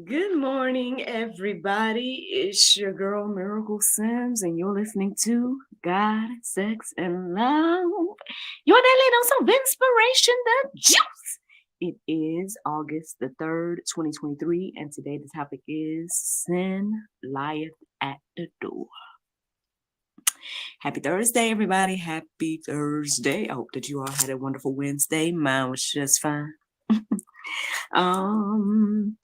Good morning, everybody. It's your girl Miracle Sims, and you're listening to God, Sex, and Love. Your daily dose of inspiration, the juice. It is August the 3rd, 2023, and today the topic is Sin Lieth at the Door. Happy Thursday, everybody. Happy Thursday. I hope that you all had a wonderful Wednesday. Mine was just fine. um,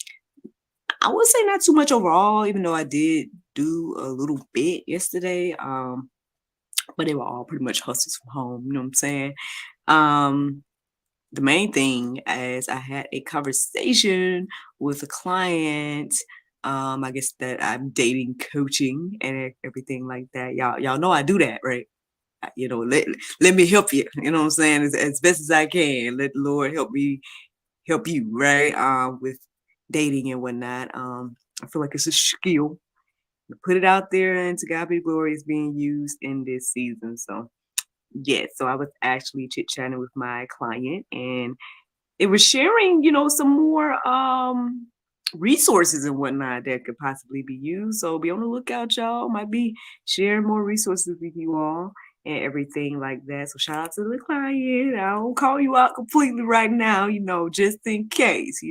I would say not too much overall, even though I did do a little bit yesterday. But they were all pretty much hustles from home, you know what I'm saying? Um, the main thing is I had a conversation with a client. I guess that I'm dating coaching and everything like that. Y'all know I do that, right? Let me help you. You know what I'm saying? As best as I can. Let the Lord help me help you, right? With dating and whatnot. I feel like it's a skill. Put it out there, and to God be the glory, is being used in this season. So, yeah. So I was actually chit chatting with my client, and it was sharing, some more resources and whatnot that could possibly be used. So be on the lookout, y'all. Might be sharing more resources with you all and everything like that. So shout out to the client. I don't call you out completely right now, just in case,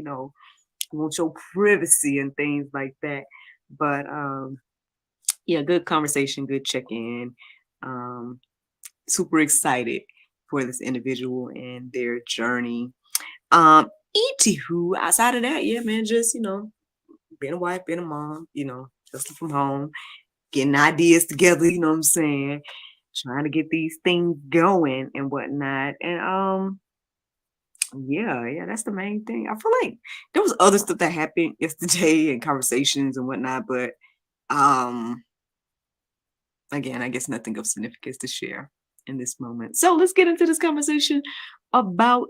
want your privacy and things like that. But yeah, good conversation, good check-in. Super excited for this individual and their journey. Anywho, outside of that, yeah, man, just being a wife, being a mom, hustling from home, getting ideas together, you know what I'm saying? Trying to get these things going and whatnot. And yeah, that's the main thing. I feel like there was other stuff that happened yesterday and conversations and whatnot, but um again, I guess nothing of significance to share in this moment. So let's get into this conversation about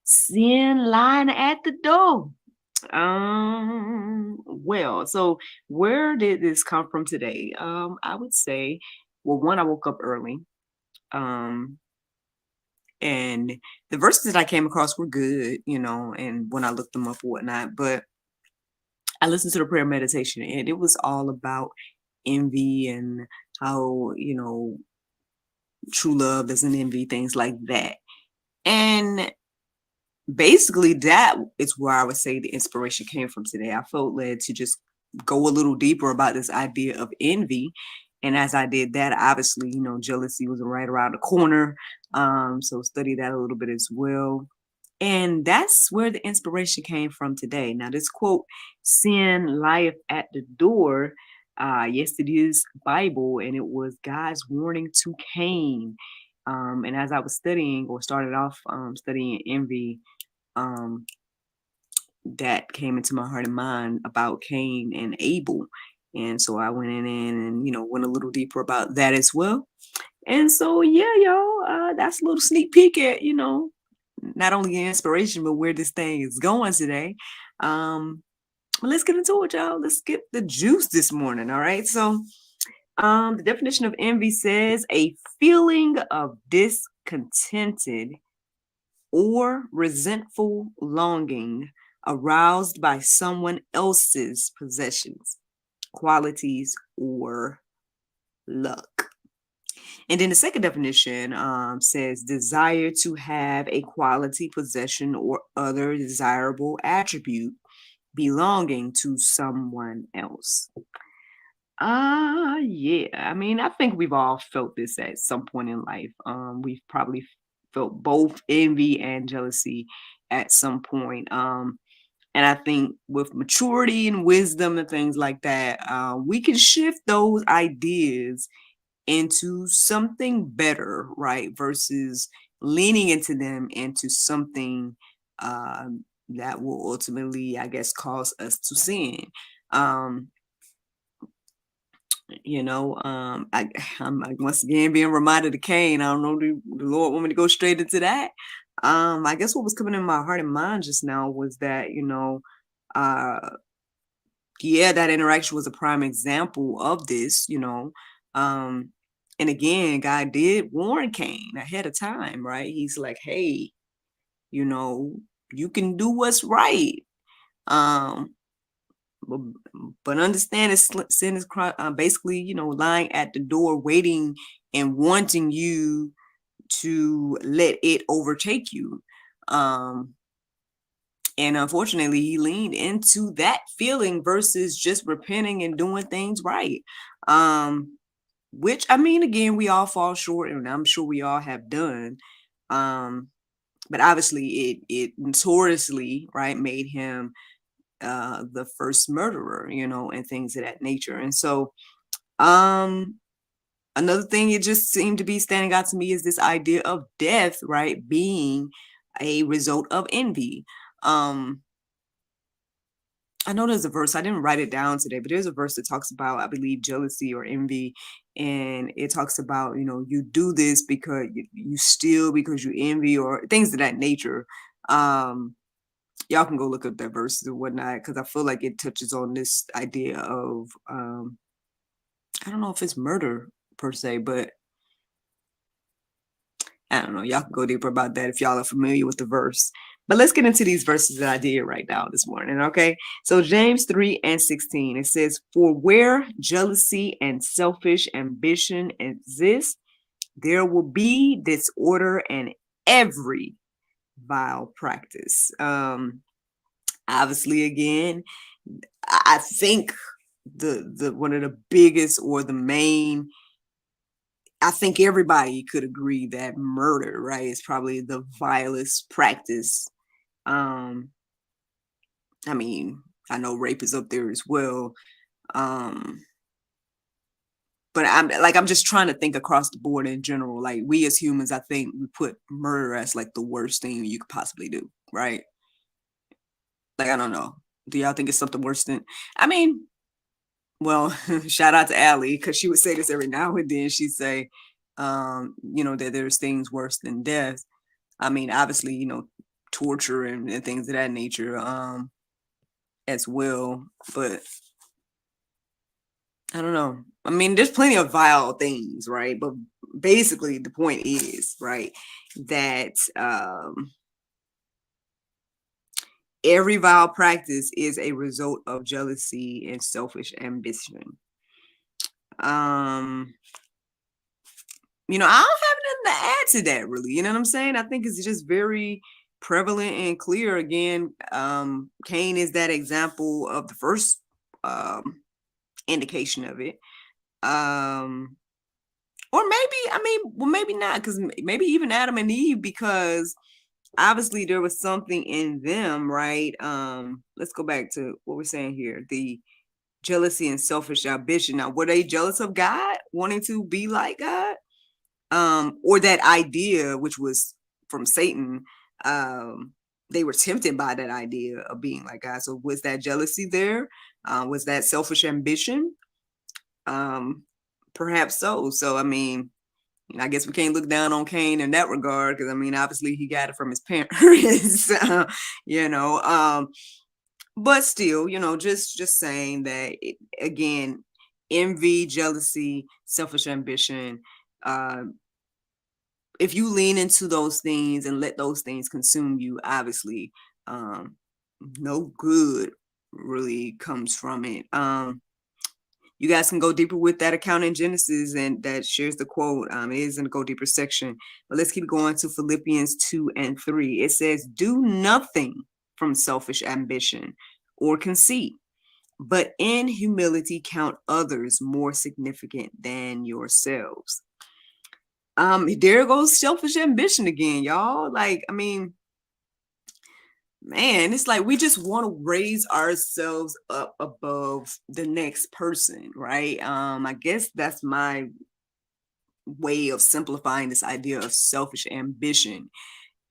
sin lying at the door. Well, so where did this come from today? I would say, well, one, I woke up early. Um, and the verses that I came across were good, and when I looked them up or whatnot, but I listened to the prayer meditation and it was all about envy and how, true love doesn't envy, things like that. And basically that is where I would say the inspiration came from today. I felt led to just go a little deeper about this idea of envy. And as I did that, obviously, jealousy was right around the corner. So study that a little bit as well. And that's where the inspiration came from today. Now, this quote, sin lieth at the door. Yes, it is Bible, and it was God's warning to Cain. And as I was studying or started off studying envy, um, that came into my heart and mind about Cain and Abel. And so I went in and, went a little deeper about that as well. And so, yeah, y'all, that's a little sneak peek at, not only inspiration, but where this thing is going today. But let's get into it, y'all. Let's get the juice this morning. All right. So, the definition of envy says a feeling of discontented or resentful longing aroused by someone else's possessions, qualities, or luck. And then the second definition says desire to have a quality, possession, or other desirable attribute belonging to someone else. Yeah. I mean, I think we've all felt this at some point in life. We've probably felt both envy and jealousy at some point. And I think with maturity and wisdom and things like that, we can shift those ideas into something better, right? Versus leaning into them into something that will ultimately, I guess, cause us to sin. I'm once again being reminded of Cain. I don't know, the Lord want me to go straight into that. I guess what was coming in my heart and mind just now was that, yeah, that interaction was a prime example of this, and again, God did warn Cain ahead of time, right? He's like, hey, you can do what's right. but understand sin is basically, lying at the door, waiting and wanting you to let it overtake you. And unfortunately, he leaned into that feeling versus just repenting and doing things right. Which, I mean, again, we all fall short, and I'm sure we all have done. But obviously, it notoriously, right, made him the first murderer, and things of that nature. And so, another thing it just seemed to be standing out to me is this idea of death, right, being a result of envy. I know there's a verse, I didn't write it down today, but there's a verse that talks about, I believe, jealousy or envy. And it talks about, you do this because you steal because you envy or things of that nature. Y'all can go look up that verse and whatnot, because I feel like it touches on this idea of, I don't know if it's murder per se, but I don't know. Y'all can go deeper about that if y'all are familiar with the verse. But let's get into these verses that I did right now this morning, okay? So James 3:16, it says, "For where jealousy and selfish ambition exist, there will be disorder and every vile practice." Obviously, again, I think the one of the biggest or the main, I think everybody could agree that murder, right, is probably the vilest practice. I mean, I know rape is up there as well. But I'm just trying to think across the board in general. Like, we as humans, I think we put murder as like the worst thing you could possibly do, right? Like, I don't know. Do y'all think it's something worse than, I mean, well, shout out to Allie, because she would say this every now and then. She'd say, that there's things worse than death. I mean, obviously, torture and things of that nature, as well. But I don't know. I mean, there's plenty of vile things, right? But basically, the point is, right, that every vile practice is a result of jealousy and selfish ambition. I don't have nothing to add to that, really. You know what I'm saying? I think it's just very prevalent and clear. Again, Cain is that example of the first indication of it. Or maybe not, because maybe even Adam and Eve, because obviously there was something in them, right? Let's go back to what we're saying here. The jealousy and selfish ambition. Now, were they jealous of God, wanting to be like God? Or that idea, which was from Satan, they were tempted by that idea of being like God. So was that jealousy there? Was that selfish ambition? Perhaps so. So, I mean, I guess we can't look down on Cain in that regard, because, I mean, obviously he got it from his parents, but still, just saying that, again, envy, jealousy, selfish ambition, if you lean into those things and let those things consume you, obviously, no good really comes from it. You guys can go deeper with that account in Genesis, and that shares the quote. It is in the Go Deeper section. But let's keep going to Philippians 2:3. It says, "Do nothing from selfish ambition or conceit, but in humility count others more significant than yourselves." There goes selfish ambition again, y'all. Like, I mean, man, it's like we just want to raise ourselves up above the next person, right? I guess that's my way of simplifying this idea of selfish ambition.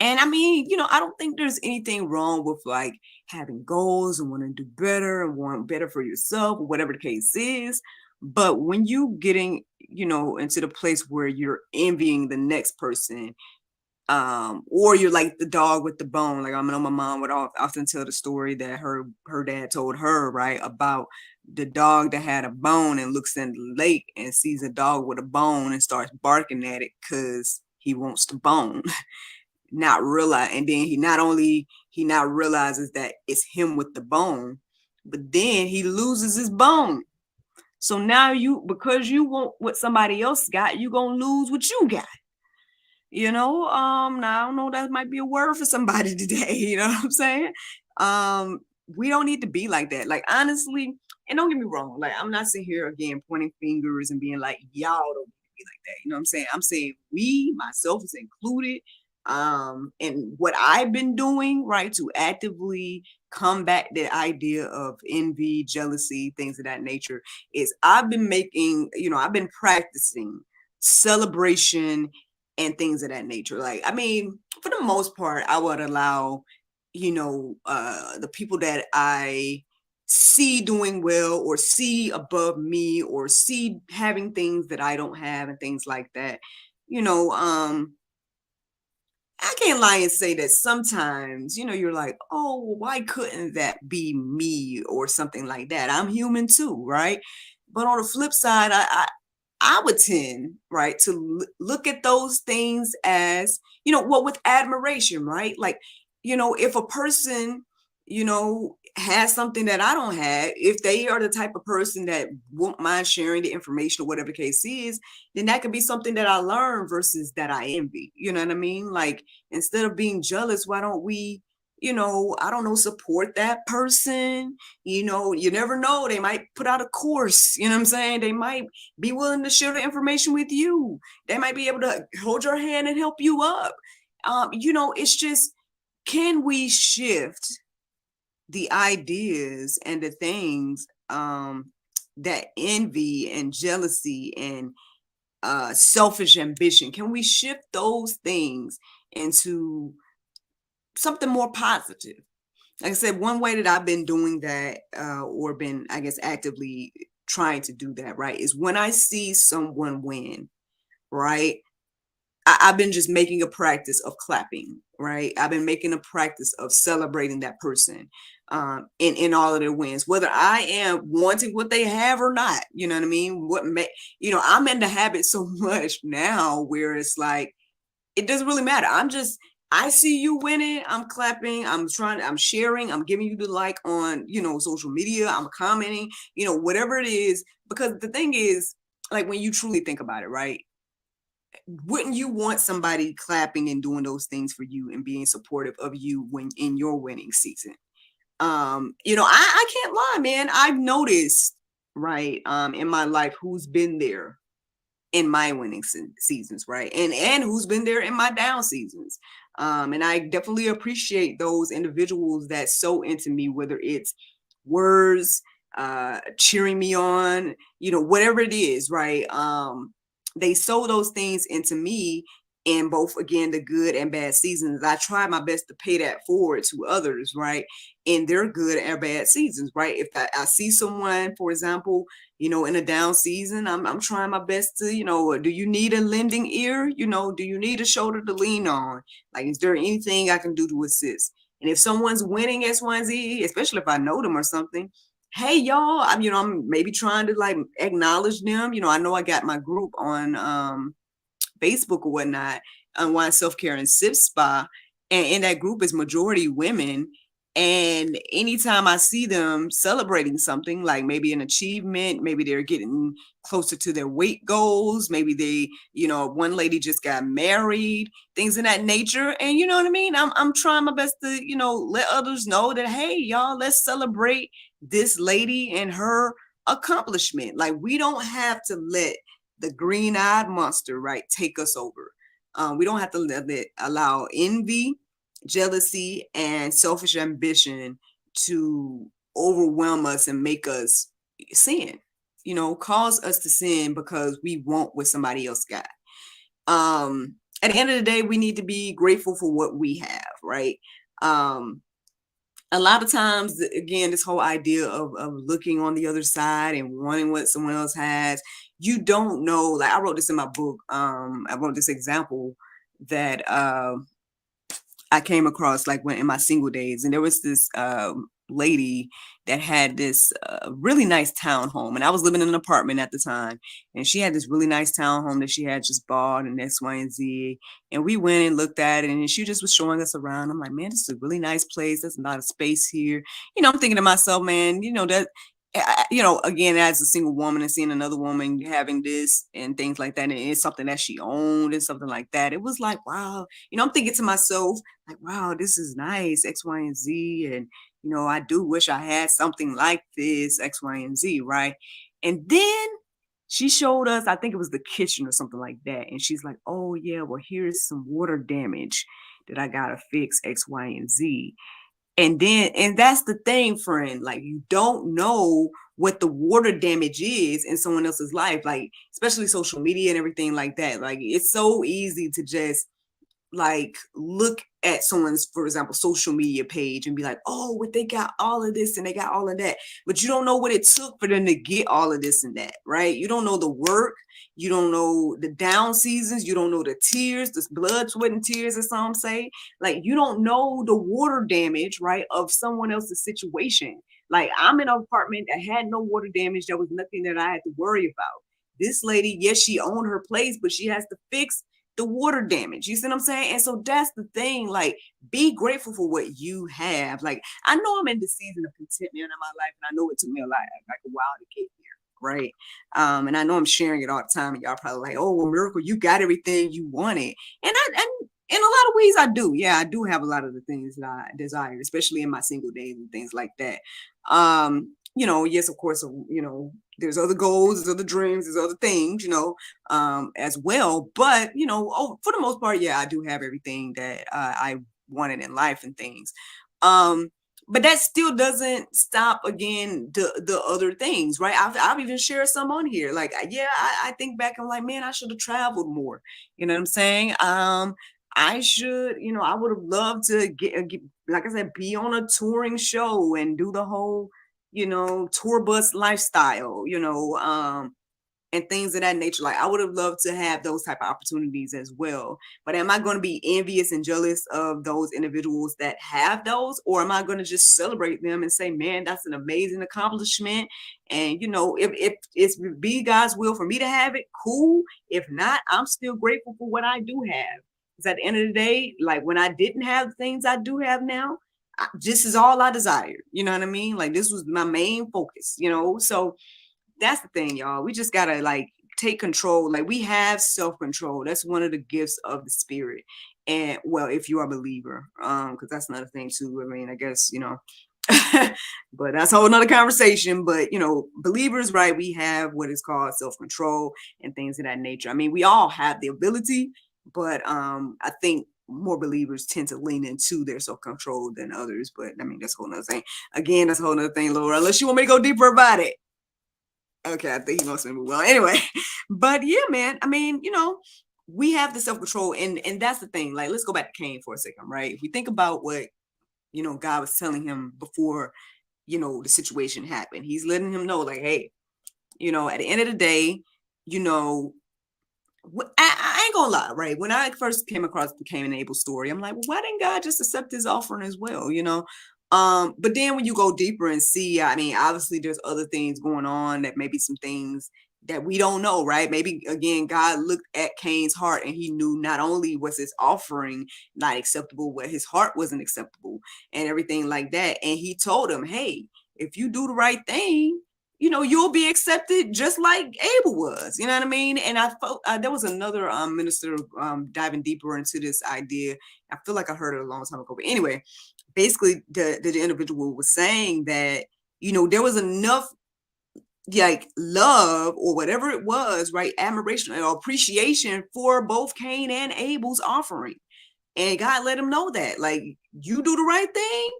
And I mean, I don't think there's anything wrong with like having goals and wanting to do better and want better for yourself, or whatever the case is. But when you getting, into the place where you're envying the next person, or you're like the dog with the bone. Like, I know my mom would often tell the story that her dad told her, right, about the dog that had a bone and looks in the lake and sees a dog with a bone and starts barking at it because he wants the bone. Not realize, and then he not realizes that it's him with the bone, but then he loses his bone. So now because you want what somebody else got, you gonna lose what you got. Now I don't know, that might be a word for somebody today. You know what I'm saying? We don't need to be like that. Like, honestly, and don't get me wrong, like, I'm not sitting here again pointing fingers and being like, y'all don't need to be like that. You know what I'm saying? I'm saying we, myself is included, and what I've been doing, right, to actively combat the idea of envy, jealousy, things of that nature, is I've been practicing celebration and things of that nature. Like, I mean, for the most part, I would allow, the people that I see doing well or see above me or see having things that I don't have and things like that. You know, I can't lie and say that sometimes, you're like, oh, well, why couldn't that be me or something like that? I'm human too, right? But on the flip side, I would tend, right, to look at those things as, with admiration, right? Like, if a person, has something that I don't have, if they are the type of person that won't mind sharing the information or whatever the case is, then that could be something that I learn versus that I envy. You know what I mean? Like, instead of being jealous, why don't we, I don't know, support that person? You never know. They might put out a course, you know what I'm saying? They might be willing to share the information with you. They might be able to hold your hand and help you up. It's just, can we shift the ideas and the things that envy and jealousy and selfish ambition, can we shift those things into something more positive? Like I said, one way that I've been doing that, or been, I guess, actively trying to do that, right, is when I see someone win, right, I've been just making a practice of clapping, right? I've been making a practice of celebrating that person, in all of their wins, whether I am wanting what they have or not. You know what I mean? I'm in the habit so much now where it's like, it doesn't really matter. I see you winning, I'm clapping, I'm sharing, I'm giving you the like on, social media, I'm commenting, whatever it is. Because the thing is, like, when you truly think about it, right? Wouldn't you want somebody clapping and doing those things for you and being supportive of you when in your winning season? I can't lie, man. I've noticed, right, in my life, who's been there in my winning seasons, right, and who's been there in my down seasons. And I definitely appreciate those individuals that sow into me, whether it's words, cheering me on, whatever it is, right. They sow those things into me in both, again, the good and bad seasons. I try my best to pay that forward to others, right, in their good and bad seasons, right. If I see someone, for example, in a down season, I'm trying my best to, do you need a lending ear? Do you need a shoulder to lean on? Like, is there anything I can do to assist? And if someone's winning X, Y, and Z, especially if I know them or something, hey, y'all, I'm maybe trying to, like, acknowledge them. I know I got my group on Facebook or whatnot, Unwind Self Care and Sip Spa, and in that group is majority women. And anytime I see them celebrating something, like maybe an achievement, maybe they're getting closer to their weight goals, maybe they, one lady just got married, things of that nature. And you know what I mean? I'm trying my best to, let others know that, hey, y'all, let's celebrate this lady and her accomplishment. Like, we don't have to let the green-eyed monster, right, take us over. We don't have to allow envy, jealousy, and selfish ambition to overwhelm us and make us sin, cause us to sin because we want what somebody else got. At the end of the day, we need to be grateful for what we have, right? A lot of times, again, this whole idea of looking on the other side and wanting what someone else has, you don't know. Like, I wrote this in my book. I wrote this example that I came across, like, when in my single days, and there was this lady that had this really nice townhome, and I was living in an apartment at the time, and she had this really nice townhome that she had just bought and X, Y, and Z. And we went and looked at it, and she just was showing us around. I'm like, man, this is a really nice place. There's a lot of space here. I'm thinking to myself, man, that again, as a single woman and seeing another woman having this and things like that, and it's something that she owned and something like that. It was like, wow, I'm thinking to myself, like, wow, this is nice, X, Y, and Z. And, I do wish I had something like this, X, Y, and Z, right? And then she showed us, I think it was the kitchen or something like that. And she's like, oh, yeah, well, here's some water damage that I got to fix, X, Y, and Z. And that's the thing, friend. Like, you don't know what the water damage is in someone else's life, like, especially social media and everything like that. Like, it's so easy to just like look at someone's, for example, social media page and be like, oh, what, they got all of this and they got all of that, but you don't know what it took for them to get all of this and that, right? You don't know the work, you don't know the down seasons, you don't know the tears, the blood, sweat, and tears, as some say. Like, you don't know the water damage, right, of someone else's situation. Like, I'm in an apartment that had no water damage. There was nothing that I had to worry about. This lady, yes, she owned her place, but she has to fix the water damage. You see what I'm saying? And so that's the thing. Like, be grateful for what you have. Like, I know I'm in the season of contentment in my life, and I know it took me like a while to get here, right? And I know I'm sharing it all the time, and y'all probably like, oh, well, Miracle, you got everything you wanted. And in a lot of ways I do. Yeah, I do have a lot of the things that I desire, especially in my single days and things like that. Yes, of course, there's other goals, there's other dreams, there's other things, as well. But, for the most part, yeah, I do have everything that I wanted in life and things. But that still doesn't stop, again, the other things, right? I've even shared some on here. Like, yeah, I think back, I'm like, man, I should have traveled more. You know what I'm saying? I should, I would have loved to get, like I said, be on a touring show and do the whole, tour bus lifestyle, and things of that nature. Like, I would have loved to have those type of opportunities as well. But am I going to be envious and jealous of those individuals that have those? Or am I going to just celebrate them and say, man, that's an amazing accomplishment? And, if it's be God's will for me to have it, cool. If not, I'm still grateful for what I do have. Because at the end of the day, like, when I didn't have the things I do have now, this is all I desired. You know what I mean? Like, this was my main focus, So that's the thing, y'all. We just gotta, like, take control. Like, we have self-control. That's one of the gifts of the spirit. And, well, if you are a believer, because that's another thing too. I mean, I guess, but that's a whole nother conversation. But, believers, right, we have what is called self-control and things of that nature. I mean, we all have the ability, but I think more believers tend to lean into their self-control than others. But I mean, that's a whole nother thing. Again, that's a whole nother thing, Laura, unless you want me to go deeper about it. Okay, I think he wants to move on. Anyway, but yeah, man. I mean, we have the self-control, and that's the thing. Like, let's go back to Cain for a second, right? If we think about what God was telling him before, the situation happened. He's letting him know, like, hey, at the end of the day, I ain't gonna lie, right? When I first came across the Cain and Abel story, I'm like, well, why didn't God just accept his offering as well? But then when you go deeper and see, I mean, obviously there's other things going on, that maybe some things that we don't know, right? Maybe, again, God looked at Cain's heart and he knew not only was his offering not acceptable, but his heart wasn't acceptable and everything like that. And he told him, hey, if you do the right thing, you'll be accepted just like Abel was. You know what I mean? And I felt there was another minister diving deeper into this idea. I feel like I heard it a long time ago. But anyway, basically the individual was saying that, there was enough, like, love or whatever it was, right? Admiration or appreciation for both Cain and Abel's offering. And God let him know that, like, you do the right thing,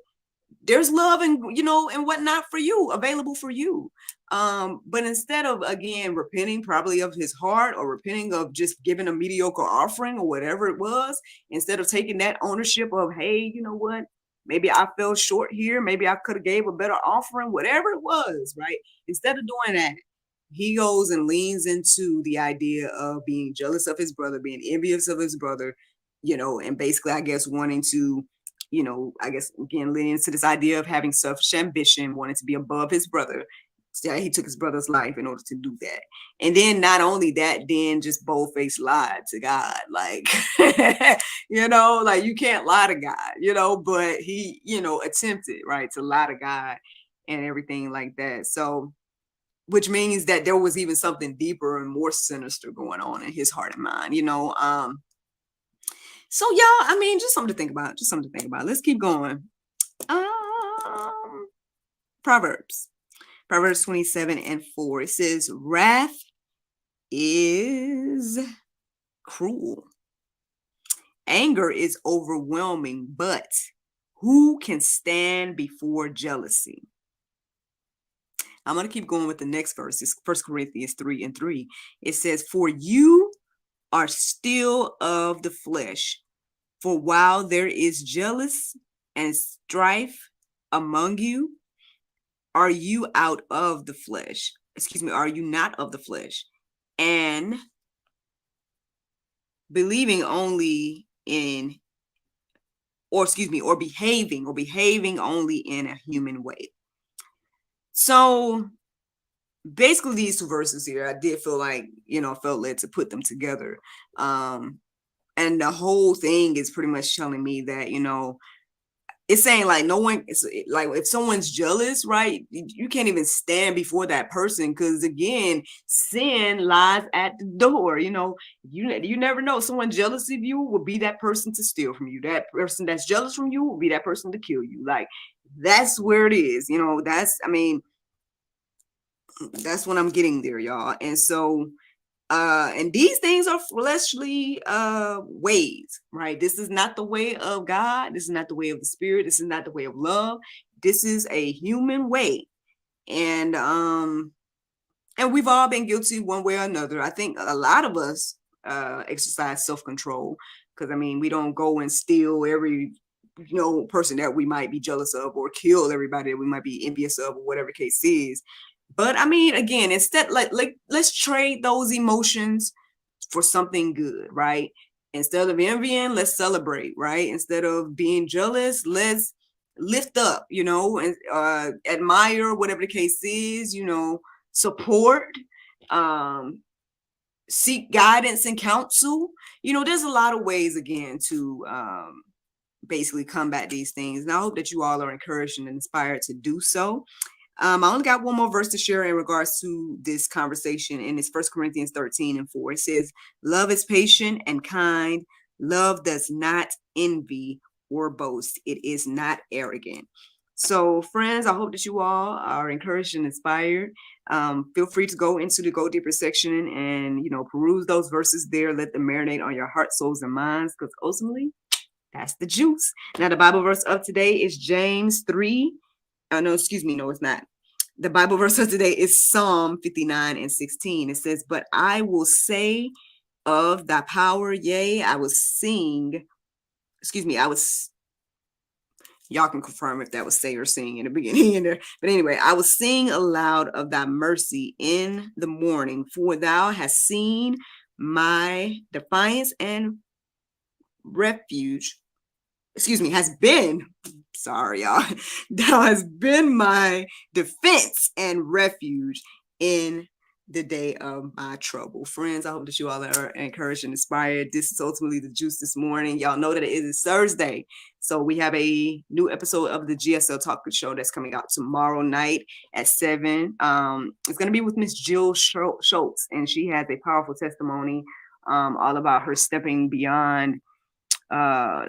there's love and and whatnot for you, available for you. But instead of, again, repenting probably of his heart, or repenting of just giving a mediocre offering or whatever it was, instead of taking that ownership of, hey, you know what, maybe I fell short here, maybe I could have gave a better offering, whatever it was, right? Instead of doing that, he goes and leans into the idea of being jealous of his brother, being envious of his brother, and basically, I guess, wanting to I guess again leading into this idea of having selfish ambition, wanting to be above his brother. So he took his brother's life in order to do that. And then not only that, then just bold-faced lied to God. Like, like you can't lie to God, but he, attempted, right, to lie to God and everything like that. So, which means that there was even something deeper and more sinister going on in his heart and mind. So y'all, I mean, just something to think about. Just something to think about. Let's keep going. Proverbs 27:4. It says, wrath is cruel. Anger is overwhelming, but who can stand before jealousy? I'm going to keep going with the next verse. It's 1 Corinthians 3:3. It says, for you are still of the flesh, for while there is jealous and strife among you, are you out of the flesh? Are you not of the flesh? And believing only in, or behaving only in a human way. So basically these two verses here, I did feel like, felt led to put them together. And the whole thing is pretty much telling me that, it's saying like no one, it's like if someone's jealous, right, you can't even stand before that person, because again, sin lies at the door. You never know. Someone jealous of you will be that person to steal from you. That person that's jealous from you will be that person to kill you. Like, that's where it is. That's what I'm getting there, y'all. And so and these things are fleshly ways, right? This is not the way of God. This is not the way of the Spirit. This is not the way of love. This is a human way. And we've all been guilty one way or another. I think a lot of us exercise self-control, because we don't go and steal every person that we might be jealous of, or kill everybody that we might be envious of, or whatever case is. But again, instead, like let's trade those emotions for something good, right? Instead of envying, let's celebrate, right? Instead of being jealous, let's lift up, and admire, whatever the case is, support, seek guidance and counsel. There's a lot of ways, again, to basically combat these things. And I hope that you all are encouraged and inspired to do so. I only got one more verse to share in regards to this conversation, and it's 1 Corinthians 13:4. It says, love is patient and kind. Love does not envy or boast. It is not arrogant. So, friends, I hope that you all are encouraged and inspired. Feel free to go into the Go Deeper section and, peruse those verses there. Let them marinate on your heart, souls, and minds, because ultimately, that's the juice. Now, the Bible verse of today is James 3. No, it's not. The Bible verse of today is Psalm 59:16. It says, but I will say of thy power, yea, I will sing. Y'all can confirm if that was say or sing in the beginning in there. But anyway, I will sing aloud of thy mercy in the morning, for thou hast seen my defiance and refuge. Has been, sorry, y'all, thou has been my defense and refuge in the day of my trouble. Friends, I hope that you all are encouraged and inspired. This is ultimately the juice this morning. Y'all know that it is Thursday, so we have a new episode of the GSL Talk Show that's coming out tomorrow night at 7. It's going to be with Miss Jill Schultz, and she has a powerful testimony all about her stepping beyond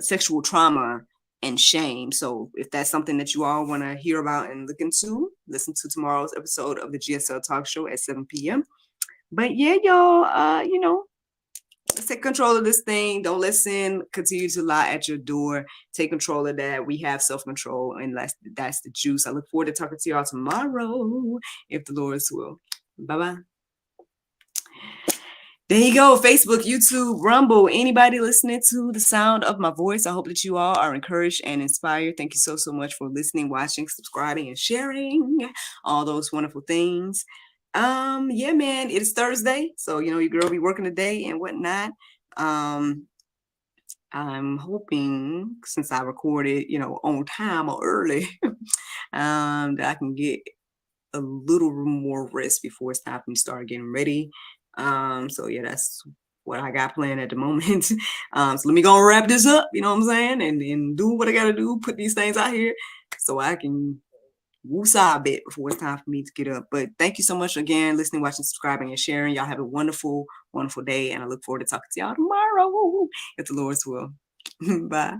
sexual trauma and shame. So if that's something that you all want to hear about and look into, listen to tomorrow's episode of the GSL Talk Show at 7 p.m. But yeah, y'all, let's take control of this thing. Don't let sin continue to lie at your door. Take control of that. We have self-control, and that's the juice. I look forward to talking to y'all tomorrow, if the Lord's will. Bye-bye. There you go. Facebook, YouTube, Rumble, anybody listening to the sound of my voice. I hope that you all are encouraged and inspired. Thank you so much for listening, watching, subscribing, and sharing all those wonderful things. Yeah, man, it is Thursday. So, your girl be working today and whatnot. I'm hoping, since I recorded, on time or early, that I can get a little more rest before it's time for me to start getting ready. So yeah, that's what I got planned at the moment. So let me go and wrap this up, you know what I'm saying? And do what I gotta do, put these things out here so I can woosah a bit before it's time for me to get up. But thank you so much again, listening, watching, subscribing, and sharing. Y'all have a wonderful, wonderful day. And I look forward to talking to y'all tomorrow, if the Lord's will. Bye.